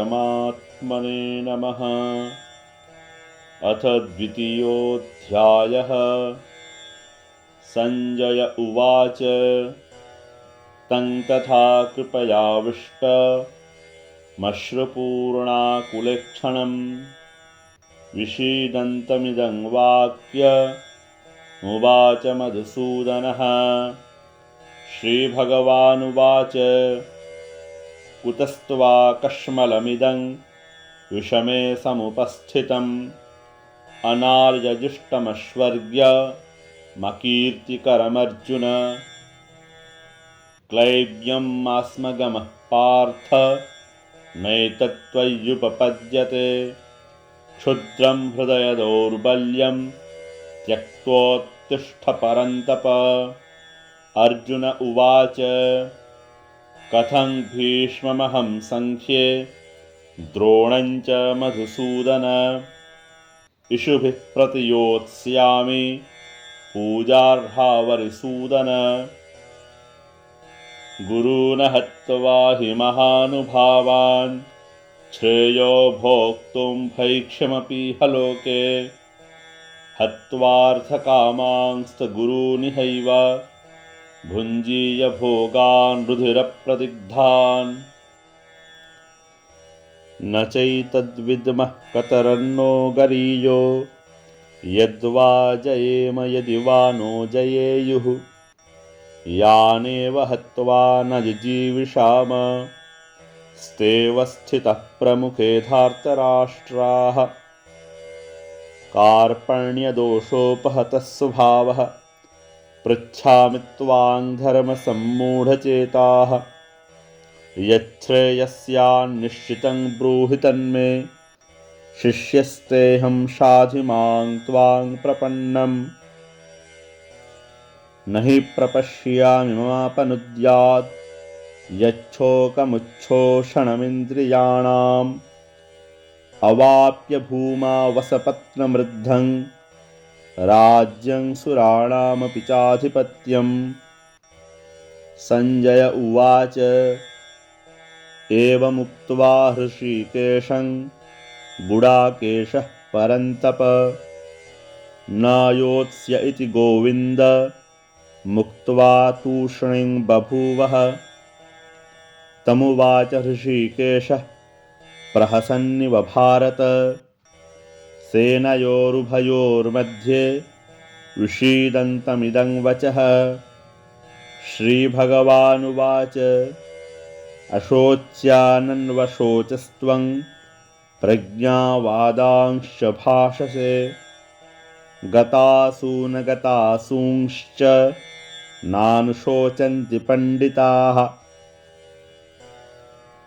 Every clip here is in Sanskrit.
परमात्मने नमः। अथ द्वितीयोऽध्यायः। संजय उवाच तं तथा कृपयाविष्टमश्रुपूर्णाकुलेक्षणं विषीदन्तमिदं वाक्यमुवाच मधुसूदनः। श्रीभगवानुवाच कुतस्त्वाकश्मलमिदं विषमे समुपस्थितम् अनार्यजुष्टमश्वर्ग्यमकीर्तिकरमर्जुन। क्लैब्यमास्मगमः पार्थ नैतत्त्वय्युपपद्यते। क्षुद्रं हृदयदौर्बल्यं त्यक्त्वोत्तिष्ठ परन्तप। अर्जुन उवाच कथं भीष्ममहं संख्ये द्रोणं च मधुसूदन। इषुभिः प्रतियोत्स्यामि पूजार्हावरिसूदन। गुरून् हत्वा हि महानुभावान् श्रेयो भोक्तुं भैक्ष्यमपीह लोके। हत्वार्थकामांस्तगुरूनिहैव भुञ्जीय भोगान् रुधिरप्रदिग्धान्। न चैतद्विद्मः कतरन्नो गरीयो यद्वा जयेम यदि वा नो जयेयुः। यानेव हत्वा न जिजीविषाम स्तेव स्थितः प्रमुखे धार्तराष्ट्राः। कार्पण्यदोषोपहतः स्वभावः पृच्छामि त्वां धर्मसम्मूढचेताः। यच्छ्रेयस्यान्निश्चितं ब्रूहि तन्मे शिष्यस्तेऽहं शाधि मां त्वां प्रपन्नम्। न हि प्रपश्यामि ममापनुद्यात् यच्छोकमुच्छोषणमिन्द्रियाणाम्। अवाप्य भूमा वसपत्नमृद्धं राज्यं सुराणामपि चाधिपत्यम्। संजय उवाच एवमुक्त्वा हृषीकेशं गुडाकेशः परन्तप। न योत्स्य इति गोविन्द मुक्त्वा तूष्णीं बभूवः। तमुवाच हृषीकेशः प्रहसन्निव भारत। सेनयोरुभयोर्मध्ये विषीदन्तमिदं वचः। श्रीभगवानुवाच अशोच्यानन्वशोचस्त्वं प्रज्ञावादांश्च भाषसे। गतासूनगतासूंश्च नानुशोचन्ति पंडिताः।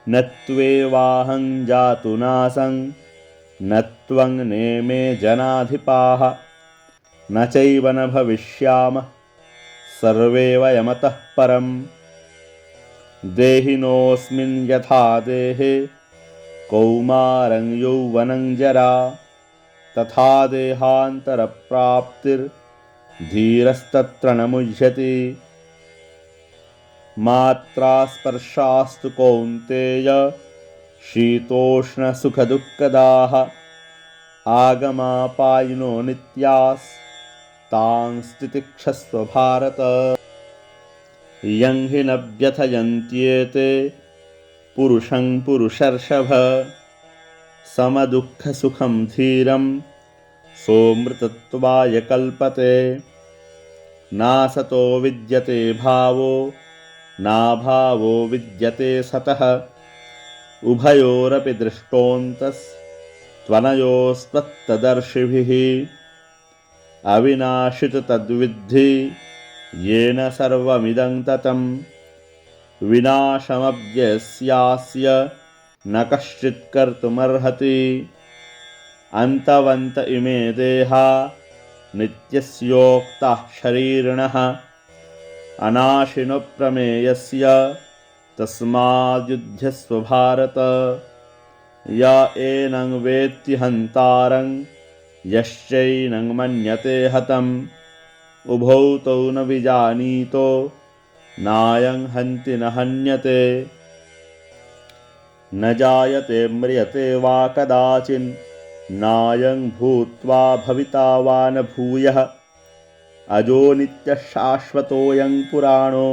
न त्वेवाहं जातु नासं न त्वं नेमे जनाधिपाः। न चैव न भविष्यामः सर्वे वयमतः परम्। देहिनोऽस्मिन् यथा देहे कौमारं यौवनं जरा तथा देहान्तरप्राप्तिर्धीरस्तत्र न मुह्यति। मात्रा स्पर्शास्तु कौन्तेय शीतोष्णसुखदुःखदाः। आगमापायिनो नित्यास्तां स्थितिक्षस्व भारत। यं हि न व्यथयन्त्येते पुरुषं पुरुषर्षभ। समदुःखसुखं धीरं सोऽमृतत्वाय कल्पते। नासतो विद्यते भावो नाभावो विद्यते सतः। उभयोरपि दृष्टोऽन्तस्त्वनयोस्त्वत्तदर्शिभिः। अविनाशित तद्विद्धि येन सर्वमिदं ततं। विनाशमव्ययस्यास्य न कश्चित् कर्तुमर्हति। अन्तवन्त इमे देहा नित्यस्योक्ताः शरीरिणः। अनाशिनो प्रमेयस्य तस्माद्युध्यस्व भारत। य एनं वेत्ति हन्तारं यश्चैनं मन्यते हतम्। उभौ तौ न विजानीतो नायं हन्ति न हन्यते। न जायते म्रियते वा कदाचिन् नायं भूत्वा भविता वा न भूयः अजो नित्यः शाश्वतोऽयं पुराणो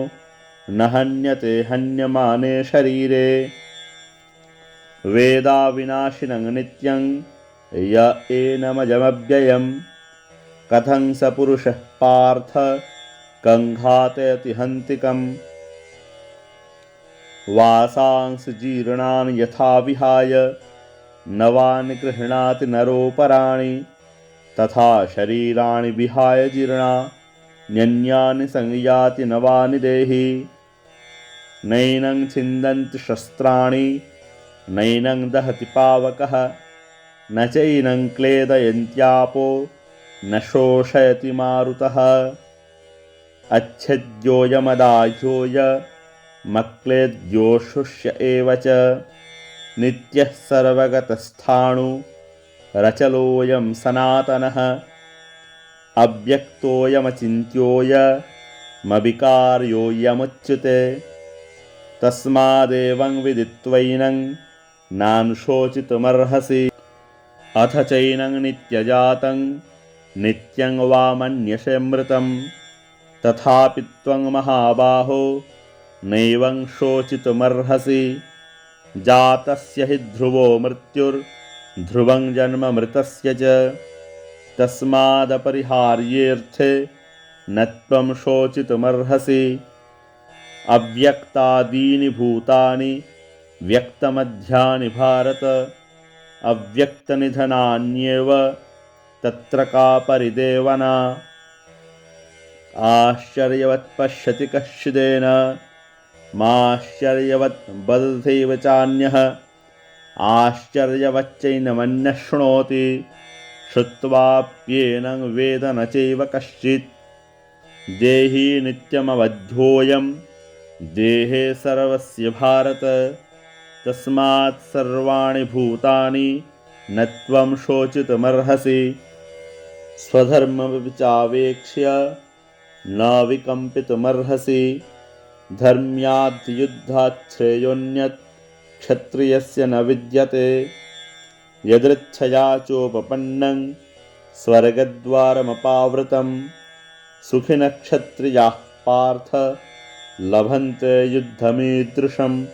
न हन्यते हन्यमाने शरीरे वेदाविनाशिनं नित्यं य एनमजमव्ययम् कथं स पुरुषः पार्थ कङ्घातयति हन्तिकम् वासांसि जीर्णानि यथा विहाय नवानि गृह्णाति नरोपराणि तथा शरीराणि विहाय जीर्णान्यन्यानि संयाति नवानि देहि नैनं छिन्दन्ति शस्त्राणि नैनं दहति पावकः न चैनं क्लेदयन्त्यापो न शोषयति मारुतः अच्छेद्योऽयमदाह्योऽयमक्लेद्योऽशुष्य एव च नित्यः सर्वगतस्थाणुरचलोऽयं सनातनः अव्यक्तोऽयमचिन्त्योऽयमविकार्योऽयमुच्यते तस्मादेवं विदित्वैनं नानुशोचितुमर्हसि अथ चैनं नित्यजातं नित्यं वा मन्यसे मृतं तथापि त्वं महाबाहो नैवं शोचितुमर्हसि जातस्य हि ध्रुवो मृत्युर्ध्रुवं जन्म मृतस्य च तस्मादपरिहार्येऽर्थे न त्वं शोचितुमर्हसि अव्यक्तादीनि भूतानि व्यक्तमध्यानि भारत अव्यक्तनिधनान्येव तत्र का परिदेवना आश्चर्यवत् पश्यति कश्चिदेन माश्चर्यवत् वदथैव चान्यः आश्चर्यवच्चैनमन्यः शृणोति श्रुत्वाप्येनं वेद न चैव कश्चित् देहि नित्यमवध्योऽयं देहे सर्वस्य भारत तस्मात् सर्वाणि भूतानि न त्वं शोचितुमर्हसि स्वधर्मविचावेक्ष्य न विकम्पितुमर्हसि धर्म्याद्युद्धात् श्रेयोऽन्यत् क्षत्रियस्य न विद्यते यदृच्छया चोपपन्नं स्वर्गद्वारमपावृतं सुखिनः क्षत्रियाः पार्थ लभन्ते युद्धमीदृशम्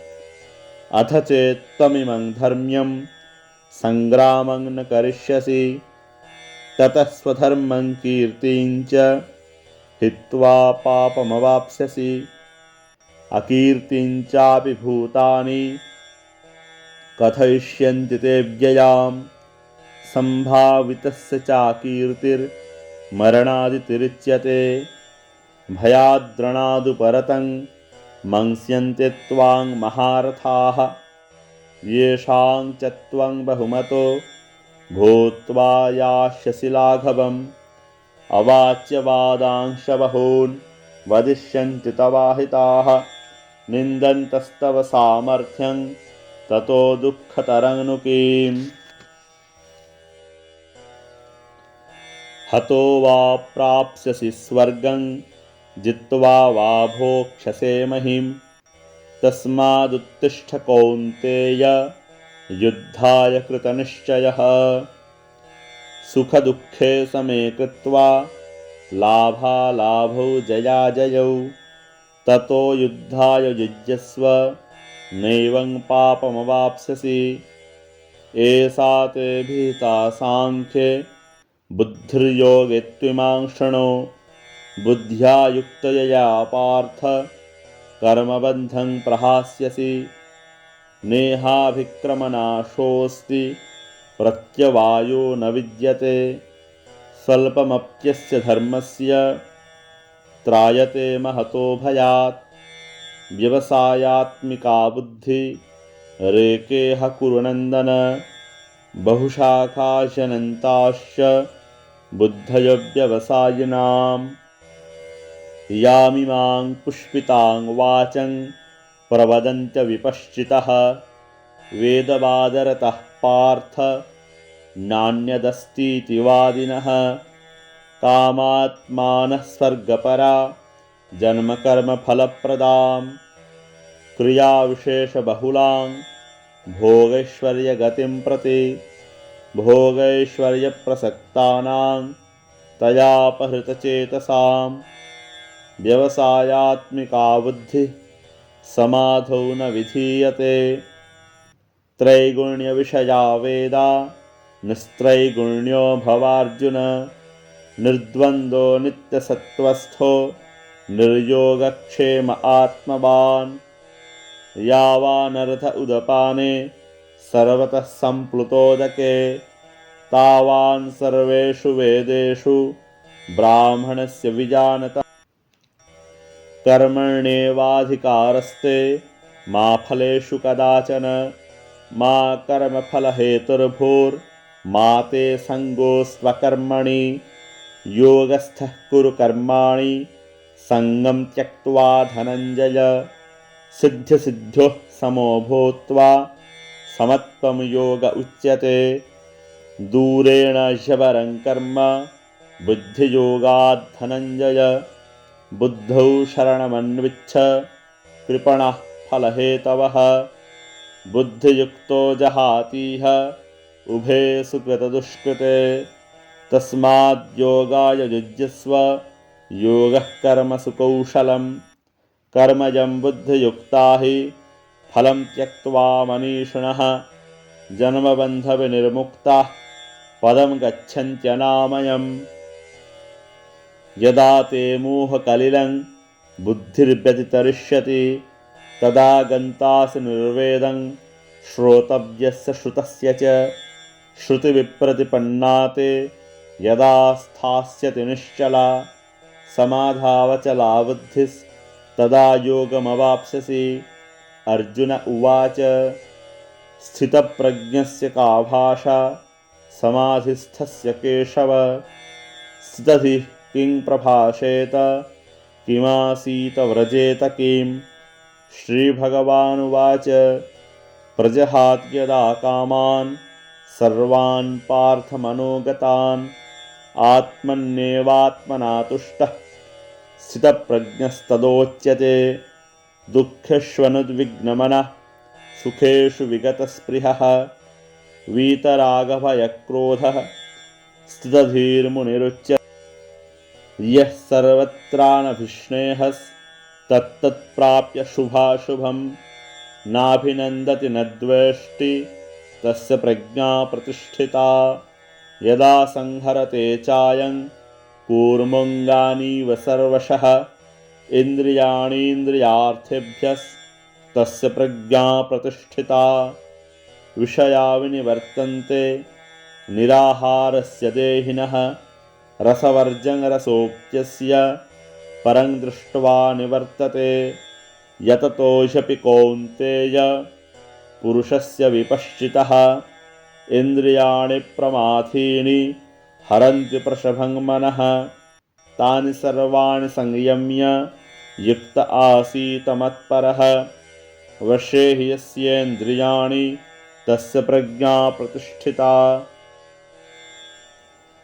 अथ चेत् त्वमिमं धर्म्यं सङ्ग्रामं न करिष्यसि ततः स्वधर्मं कीर्तिं च हित्वा पापमवाप्स्यसि अकीर्तिं चापि भूतानि कथयिष्यन्ति ते व्ययां सम्भावितस्य चाकीर्तिर्मरणादितिरिच्यते भयाद्रणादुपरतं मंस्यन्ते त्वां महारथाः येषां च त्वं बहुमतो भूत्वा यास्यसि लाघवम् अवाच्यवादांश बहून् वदिष्यन्ति तवाहिताः निन्दन्तस्तव सामर्थ्यं ततो दुःखतरं नु किम् हतो वा प्राप्स्यसि स्वर्गं जित्वा वा भोक्ष्यसे महिं तस्मादुत्तिष्ठ कौन्तेय युद्धाय कृतनिश्चयः सुखदुःखे समे कृत्वा लाभालाभौ जयाजयौ ततो युद्धाय युज्यस्व नैवं पापमवाप्स्यसि एषा ते भीता सांख्ये बुद्धिर्योगे त्विमां शृणु बुद्ध्या युक्तया पार्थ कर्मबन्धं प्रहास्यसि नेहाभिक्रमनाशोऽस्ति प्रत्यवायो न विद्यते स्वल्पमप्यस्य धर्मस्य त्रायते महतो भयात् व्यवसायात्मिका बुद्धि रेकेह कुरु नन्दन बहुशाखाशनन्ताश्च बुद्धयो व्यवसायिनाम् यामिमां पुष्पितां वाचं प्रवदन्त्य विपश्चितः वेदवादरतः पार्थ नान्यदस्तीति वादिनः कामात्मानः स्वर्गपरा जन्मकर्मफलप्रदां क्रियाविशेषबहुलां भोगैश्वर्यगतिं प्रति भोगैश्वर्यप्रसक्तानां तयापहृतचेतसां व्यवसायात्मिका बुद्धिः समाधौ न विधीयते। त्रैगुण्यविषया वेदा निस्त्रैगुण्यो भवार्जुन निर्द्वन्द्वो नित्यसत्त्वस्थो निर्योगक्षेम आत्मवान् यावानर्थ उदपाने सर्वतः सम्प्लुतोदके तावान् सर्वेषु वेदेषु ब्राह्मणस्य विजानता। कर्मण्येवाधिकारस्ते मा फलेषु कदाचन मा कर्मफलहेतुर्भूर्मा ते सङ्गोऽस्त्वकर्मणि योगस्थः कुरु कर्माणि सङ्गं त्यक्त्वा धनञ्जय सिद्ध्यसिद्ध्योः समो भूत्वा समत्वं योग उच्यते। दूरेण ह्यवरं कर्म बुद्धियोगात् धनञ्जय बुद्धौ शरणमन्विच्छ कृपणः फलहेतवः बुद्धियुक्तो जहातीह उभे सुकृतदुष्कृते तस्माद्योगाय युज्यस्व योगः कर्मसु कौशलं कर्मजं बुद्धियुक्ता हि फलं त्यक्त्वा मनीषिणः जन्मबन्धविनिर्मुक्ताः पदं गच्छन्त्यनामयम्। यदा ते मोहकलिलं बुद्धिर्व्यतितरिष्यति तदा गन्तासि निर्वेदं श्रोतव्यस्य श्रुतस्य च श्रुतिविप्रतिपन्ना ते यदा स्थास्यति निश्चला समाधावचला बुद्धिस्तदा योगमवाप्स्यसि। अर्जुन उवाच स्थितप्रज्ञस्य का भाषा समाधिस्थस्य केशव स्थितधिः किं प्रभाषेत किमासीत व्रजेत किम्। श्रीभगवानुवाच प्रजहात्यदा कामान् सर्वान् पार्थमनोगतान् आत्मन्येवात्मना तुष्टः स्थितप्रज्ञस्तदोच्यते। दुःखेष्वनुद्विग्नमनः सुखेषु विगतस्पृहः वीतरागभयक्रोधः स्थितधीर्मुनिरुच्यते। यः सर्वत्रानभिष्णेहस्तत्तत्प्राप्य शुभाशुभं नाभिनन्दति न द्वेष्टि तस्य प्रज्ञा प्रतिष्ठिता। यदा संहरते चायं कूर्मोऽङ्गानीव सर्वशः इन्द्रियाणीन्द्रियार्थेभ्यस्तस्य प्रज्ञा प्रतिष्ठिता। विषया विनिवर्तन्ते निराहारस्य देहिनः रसवर्जनरसोऽप्यस्य परं दृष्ट्वा निवर्तते। यततोऽपि कौन्तेय पुरुषस्य विपश्चितः इन्द्रियाणि प्रमाथीनि हरन्ति प्रशभं मनः तानि सर्वाणि संयम्य युक्त आसीत मत्परः। वशे हि यस्येन्द्रियाणि तस्य प्रज्ञा प्रतिष्ठिता।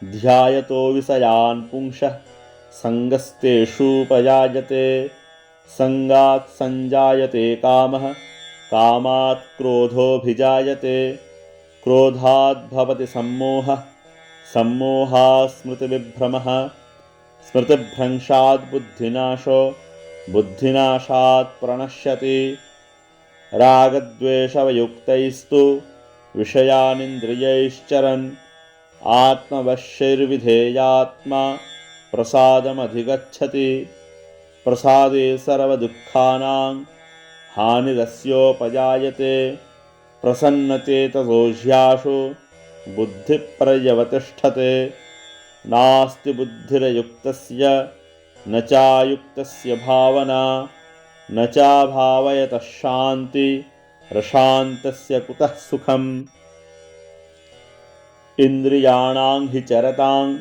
ध्यायतो विषयान् पुंसः सङ्गस्तेषूपजायते सङ्गात् सञ्जायते कामः कामात् क्रोधोऽभिजायते क्रोधात् भवति सम्मोहः सम्मोहात् स्मृतिविभ्रमः स्मृतिभ्रंशात् बुद्धिनाशो बुद्धिनाशात् प्रणश्यति। रागद्वेषवयुक्तैस्तु विषयानिन्द्रियैश्चरन् आत्मवश्यैर्विधेयात्मा प्रसादमधिगच्छति। प्रसादे सर्वदुःखानां हानिरस्योपजायते प्रसन्नचेतसो ह्याशो बुद्धिपर्यवतिष्ठते। नास्ति बुद्धिरयुक्तस्य न चायुक्तस्य भावना न चाभावयतः शान्तिरशान्तस्य कुतः सुखम्। इन्द्रियाणां हि चरतां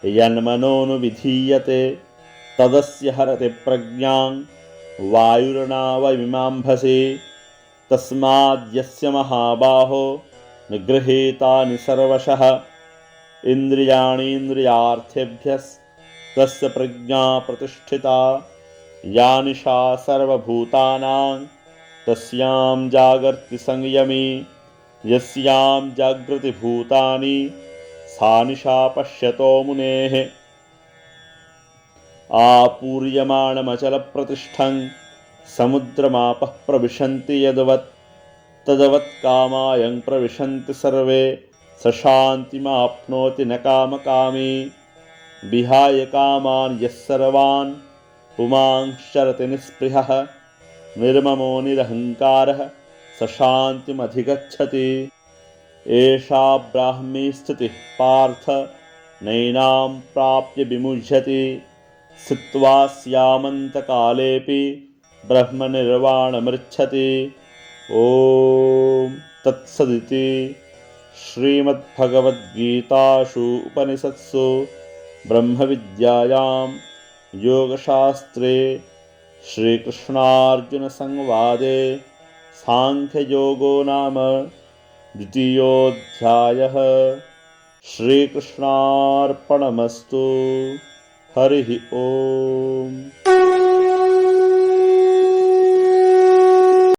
यन्मनोनुविधीयते तदस्य हरति प्रज्ञां वायुर्नावमिमाम्भसि। तस्माद्यस्य महाबाहो निगृहीतानि सर्वशः इन्द्रियाणीन्द्रियार्थेभ्यस्तस्य प्रज्ञा प्रतिष्ठिता। या निशा सर्वभूतानां तस्यां जागर्ति संयमी यस्यां जागृति भूतानि सा निशा पश्यतो मुनेः। आपूर्यमाणमचलप्रतिष्ठं समुद्रमापः प्रविशन्ति यद्वत् तद्वत् कामायं प्रविशन्ति सर्वे स शान्तिमाप्नोति न कामकामी। विहाय कामान् यः सर्वान् पुमांश्चरति निःस्पृहः निर्ममो निरहङ्कारः स शान्तिमधिगच्छति। एषा ब्राह्मी स्थितिः पार्थ नैनां प्राप्य विमुह्यति स्थित्वा स्यामन्तकालेऽपि ब्रह्मनिर्वाणमृच्छति। ॐ तत्सदिति श्रीमद्भगवद्गीतासु उपनिषत्सु ब्रह्मविद्यायां योगशास्त्रे श्रीकृष्णार्जुनसंवादे सांख्ययोगो नाम द्वितीयोऽध्यायः। श्रीकृष्णार्पणमस्तु। हरिः ओम्।